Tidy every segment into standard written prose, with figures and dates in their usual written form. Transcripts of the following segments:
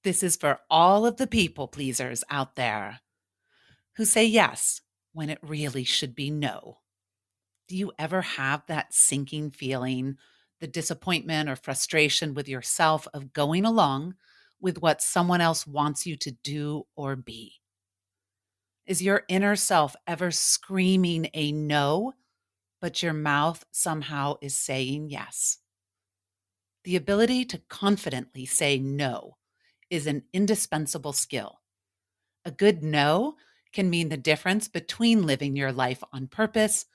This is for all of the people pleasers out there who say yes when it really should be no. Do you ever have that sinking feeling, the disappointment or frustration with yourself of going along with what someone else wants you to do or be? Is your inner self ever screaming a no, but your mouth somehow is saying yes? The ability to confidently say no is an indispensable skill. A good no can mean the difference between living your life on purpose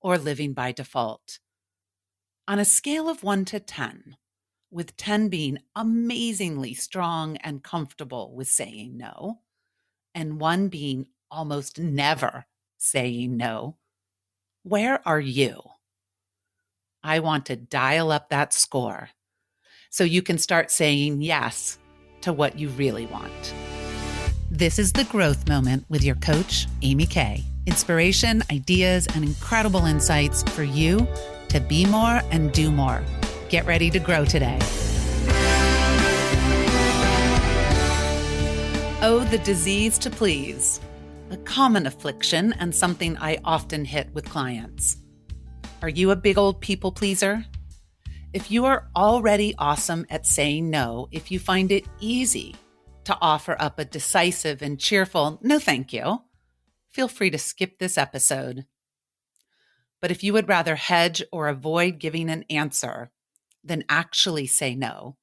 or living by default. On a scale of 1 to 10, with 10 being amazingly strong and comfortable with saying no, and 1 being almost never saying no, where are you? I want to dial up that score so you can start saying yes to what you really want. This is The Growth Moment with your coach, Amy Kay. Inspiration, ideas, and incredible insights for you to be more and do more. Get ready to grow today. Oh, the disease to please. A common affliction and something I often hit with clients. Are you a big old people pleaser? If you are already awesome at saying no, if you find it easy to offer up a decisive and cheerful no thank you, feel free to skip this episode. But if you would rather hedge or avoid giving an answer than actually say no,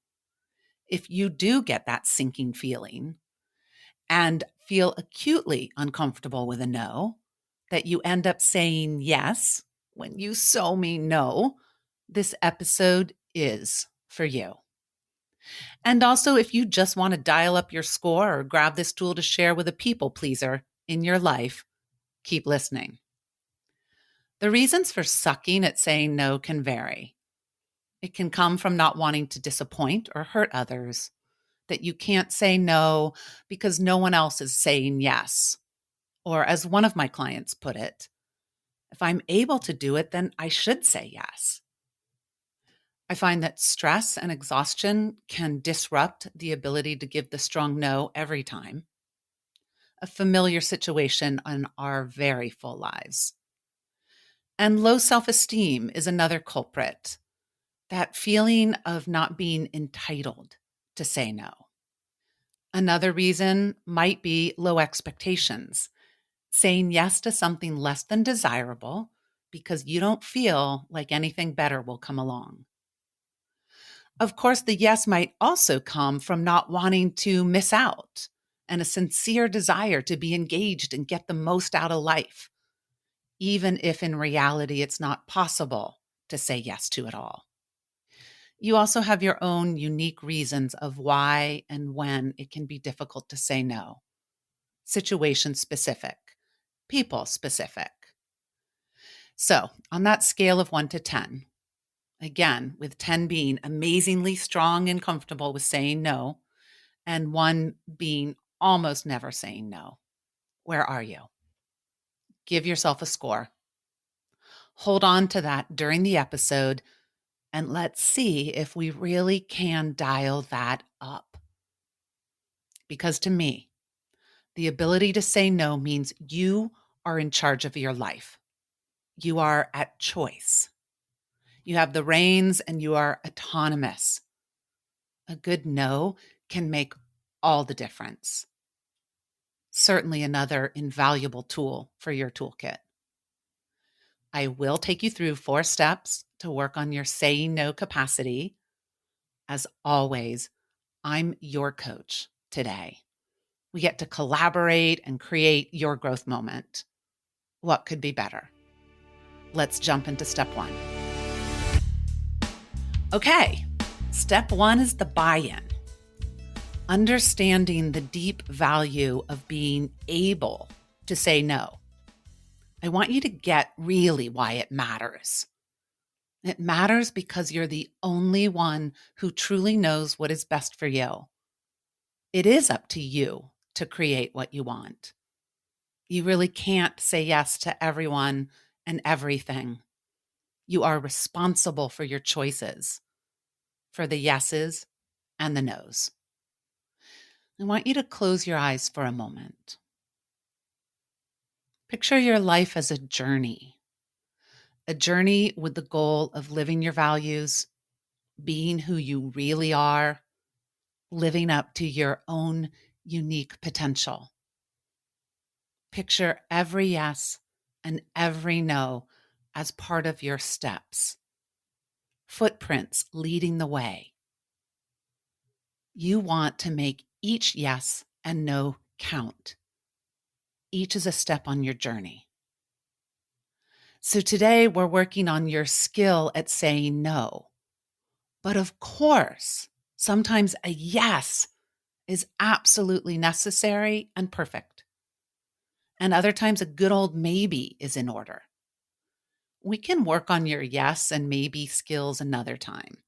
if you do get that sinking feeling and feel acutely uncomfortable with a no, that you end up saying yes when you so mean no, this episode is for you. And also, if you just want to dial up your score or grab this tool to share with a people pleaser in your life, keep listening. The reasons for sucking at saying no can vary. It can come from not wanting to disappoint or hurt others, that you can't say no because no one else is saying yes. Or as one of my clients put it, if I'm able to do it, then I should say yes. I find that stress and exhaustion can disrupt the ability to give the strong no every time. A familiar situation in our very full lives. And low self-esteem is another culprit. That feeling of not being entitled to say no. Another reason might be low expectations, saying yes to something less than desirable because you don't feel like anything better will come along. Of course, the yes might also come from not wanting to miss out and a sincere desire to be engaged and get the most out of life, even if in reality it's not possible to say yes to it all. You also have your own unique reasons of why and when it can be difficult to say no. Situation specific, people specific. So, on that scale of 1 to 10, again, with 10 being amazingly strong and comfortable with saying no, and 1 being almost never saying no, where are you? Give yourself a score. Hold on to that during the episode, and let's see if we really can dial that up. Because to me, the ability to say no means you are in charge of your life. You are at choice. You have the reins and you are autonomous. A good no can make all the difference. Certainly another invaluable tool for your toolkit. I will take you through 4 steps to work on your saying no capacity. As always, I'm your coach today. We get to collaborate and create your growth moment. What could be better? Let's jump into step 1. Okay, step 1 is the buy-in. Understanding the deep value of being able to say no. I want you to get really why it matters. It matters because you're the only one who truly knows what is best for you. It is up to you to create what you want. You really can't say yes to everyone and everything. You are responsible for your choices, for the yeses and the nos. I want you to close your eyes for a moment. Picture your life as a journey with the goal of living your values, being who you really are, living up to your own unique potential. Picture every yes and every no as part of your steps, footprints leading the way. You want to make each yes and no count. Each is a step on your journey. So today we're working on your skill at saying no. But of course, sometimes a yes is absolutely necessary and perfect. And other times a good old maybe is in order. We can work on your yes and maybe skills another time.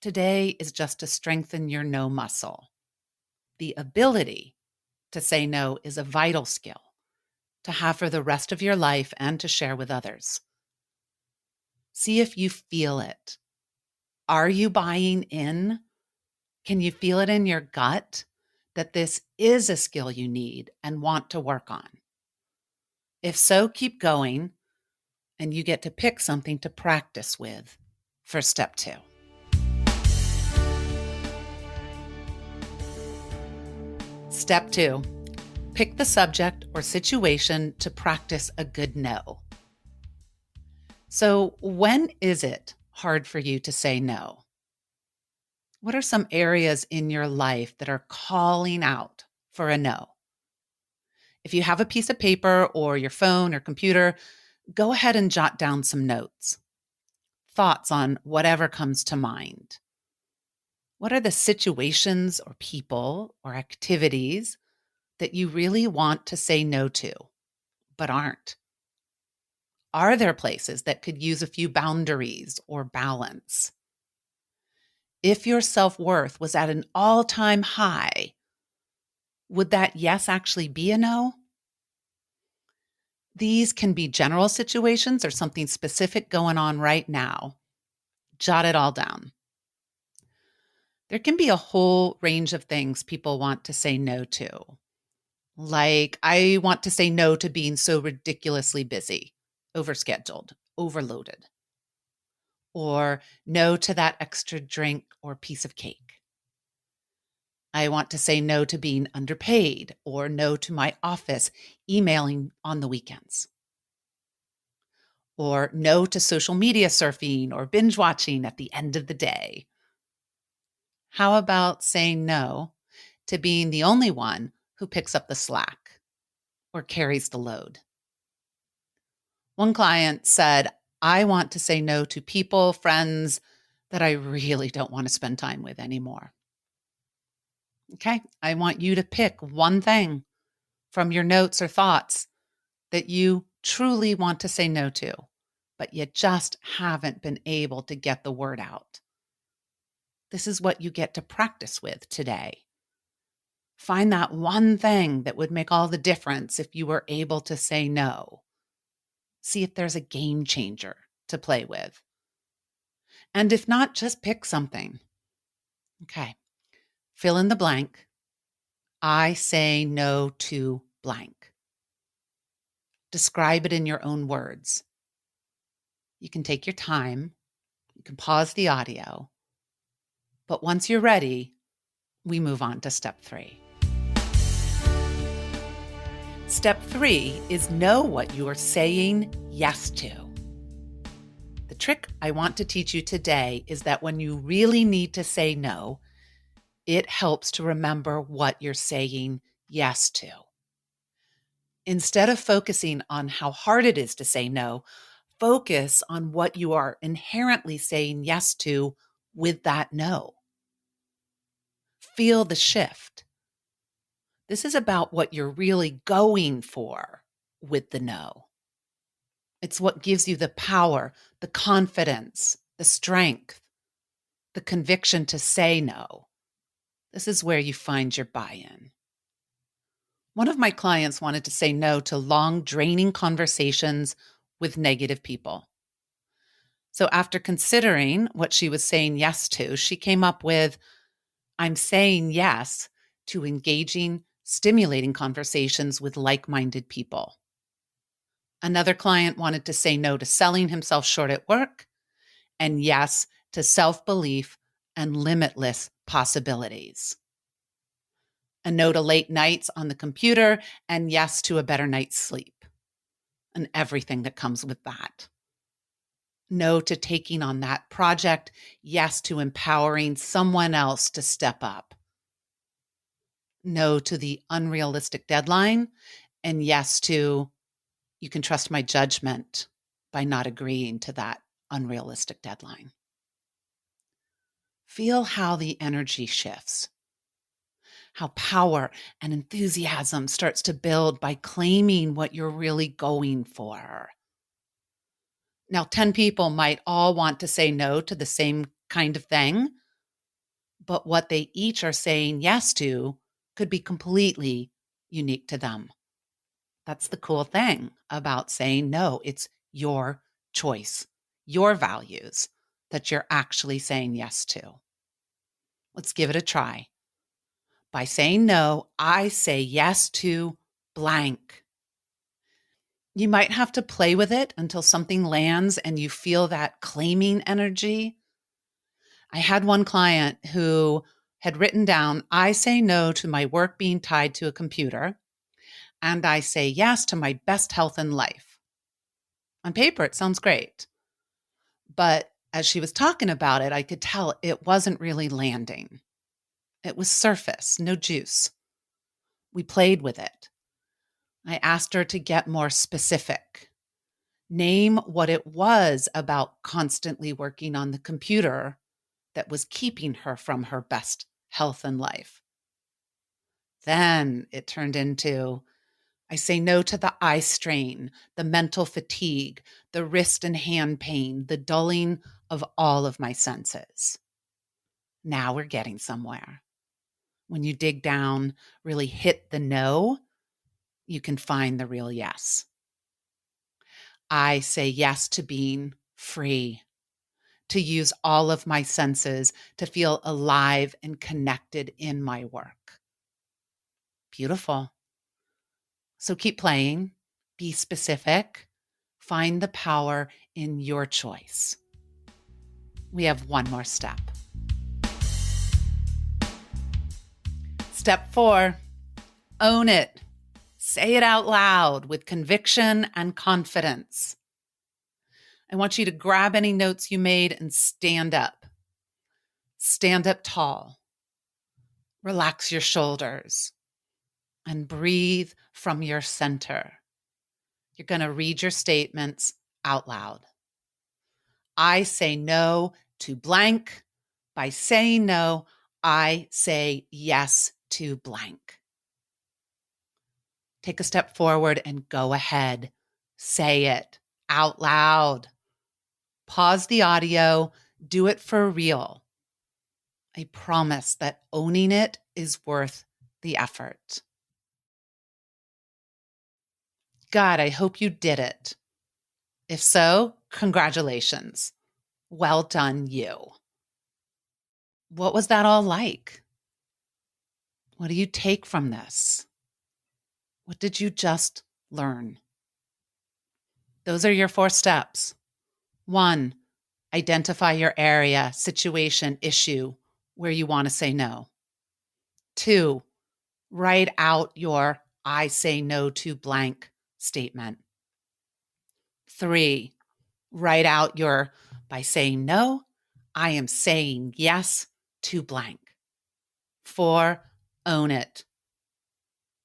Today is just to strengthen your no muscle. The ability to say no is a vital skill to have for the rest of your life and to share with others. See if you feel it. Are you buying in? Can you feel it in your gut that this is a skill you need and want to work on? If so, keep going, and you get to pick something to practice with for step 2. Step 2, pick the subject or situation to practice a good no. So, when is it hard for you to say no? What are some areas in your life that are calling out for a no? If you have a piece of paper or your phone or computer, go ahead and jot down some notes, thoughts on whatever comes to mind. What are the situations or people or activities that you really want to say no to, but aren't? Are there places that could use a few boundaries or balance? If your self-worth was at an all-time high, would that yes actually be a no? These can be general situations or something specific going on right now. Jot it all down. There can be a whole range of things people want to say no to. Like, I want to say no to being so ridiculously busy, overscheduled, overloaded. Or no to that extra drink or piece of cake. I want to say no to being underpaid, or no to my office emailing on the weekends. Or no to social media surfing or binge watching at the end of the day. How about saying no to being the only one who picks up the slack or carries the load? One client said, I want to say no to people, friends that I really don't want to spend time with anymore. Okay, I want you to pick one thing from your notes or thoughts that you truly want to say no to, but you just haven't been able to get the word out. This is what you get to practice with today. Find that one thing that would make all the difference if you were able to say no. See if there's a game changer to play with. And if not, just pick something. Okay, fill in the blank. I say no to blank. Describe it in your own words. You can take your time. You can pause the audio. But once you're ready, we move on to step 3. Step 3 is know what you are saying yes to. The trick I want to teach you today is that when you really need to say no, it helps to remember what you're saying yes to. Instead of focusing on how hard it is to say no, focus on what you are inherently saying yes to with that no. Feel the shift. This is about what you're really going for with the no. It's what gives you the power, the confidence, the strength, the conviction to say no. This is where you find your buy-in. One of my clients wanted to say no to long, draining conversations with negative people. So after considering what she was saying yes to, she came up with, I'm saying yes to engaging, stimulating conversations with like-minded people. Another client wanted to say no to selling himself short at work and yes to self-belief and limitless possibilities. A no to late nights on the computer and yes to a better night's sleep and everything that comes with that. No to taking on that project, yes to empowering someone else to step up. No to the unrealistic deadline, and yes to you can trust my judgment by not agreeing to that unrealistic deadline. Feel how the energy shifts, how power and enthusiasm starts to build by claiming what you're really going for. Now, 10 people might all want to say no to the same kind of thing, but what they each are saying yes to could be completely unique to them. That's the cool thing about saying no. It's your choice, your values that you're actually saying yes to. Let's give it a try. By saying no, I say yes to blank. You might have to play with it until something lands and you feel that claiming energy. I had one client who had written down, I say no to my work being tied to a computer, and I say yes to my best health in life. On paper, it sounds great. But as she was talking about it, I could tell it wasn't really landing. It was surface, no juice. We played with it. I asked her to get more specific. Name what it was about constantly working on the computer that was keeping her from her best health and life. Then it turned into, I say no to the eye strain, the mental fatigue, the wrist and hand pain, the dulling of all of my senses. Now we're getting somewhere. When you dig down, really hit the no, you can find the real yes. I say yes to being free, to use all of my senses, to feel alive and connected in my work. Beautiful. So keep playing, be specific, find the power in your choice. We have one more step. Step 4, own it. Say it out loud with conviction and confidence. I want you to grab any notes you made and stand up. Stand up tall. Relax your shoulders and breathe from your center. You're going to read your statements out loud. I say no to blank. By saying no, I say yes to blank. Take a step forward and go ahead. Say it out loud. Pause the audio. Do it for real. I promise that owning it is worth the effort. God, I hope you did it. If so, congratulations. Well done, you. What was that all like? What do you take from this? What did you just learn? Those are your 4 steps. 1, identify your area, situation, issue where you want to say no. 2, write out your I say no to blank statement. 3, write out your by saying no, I am saying yes to blank. 4, own it.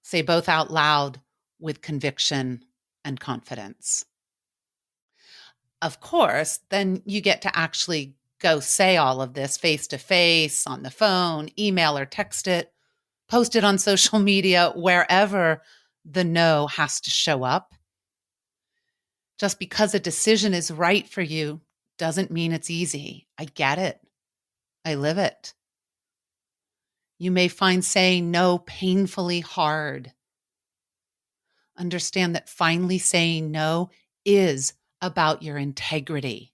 Say both out loud with conviction and confidence. Of course, then you get to actually go say all of this face to face, on the phone, email or text it, post it on social media, wherever the no has to show up. Just because a decision is right for you doesn't mean it's easy. I get it. I live it. You may find saying no painfully hard. Understand that finally saying no is about your integrity,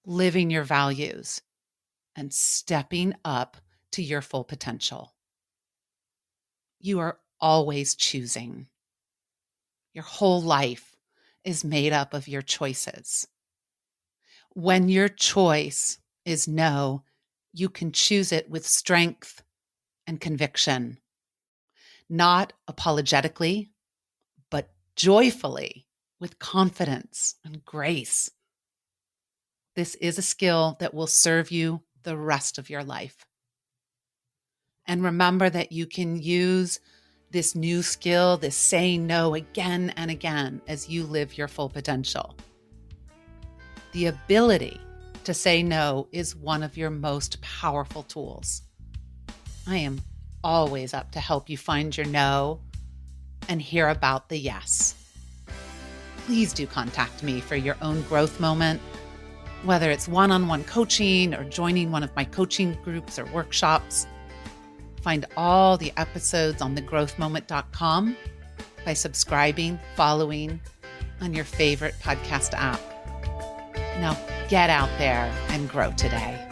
living your values, and stepping up to your full potential. You are always choosing. Your whole life is made up of your choices. When your choice is no, you can choose it with strength and conviction, not apologetically, but joyfully, with confidence and grace. This is a skill that will serve you the rest of your life. And remember that you can use this new skill, this saying no, again and again as you live your full potential. The ability to say no is one of your most powerful tools. I am always up to help you find your no and hear about the yes. Please do contact me for your own growth moment, whether it's one-on-one coaching or joining one of my coaching groups or workshops. Find all the episodes on thegrowthmoment.com by subscribing, following on your favorite podcast app. Now get out there and grow today.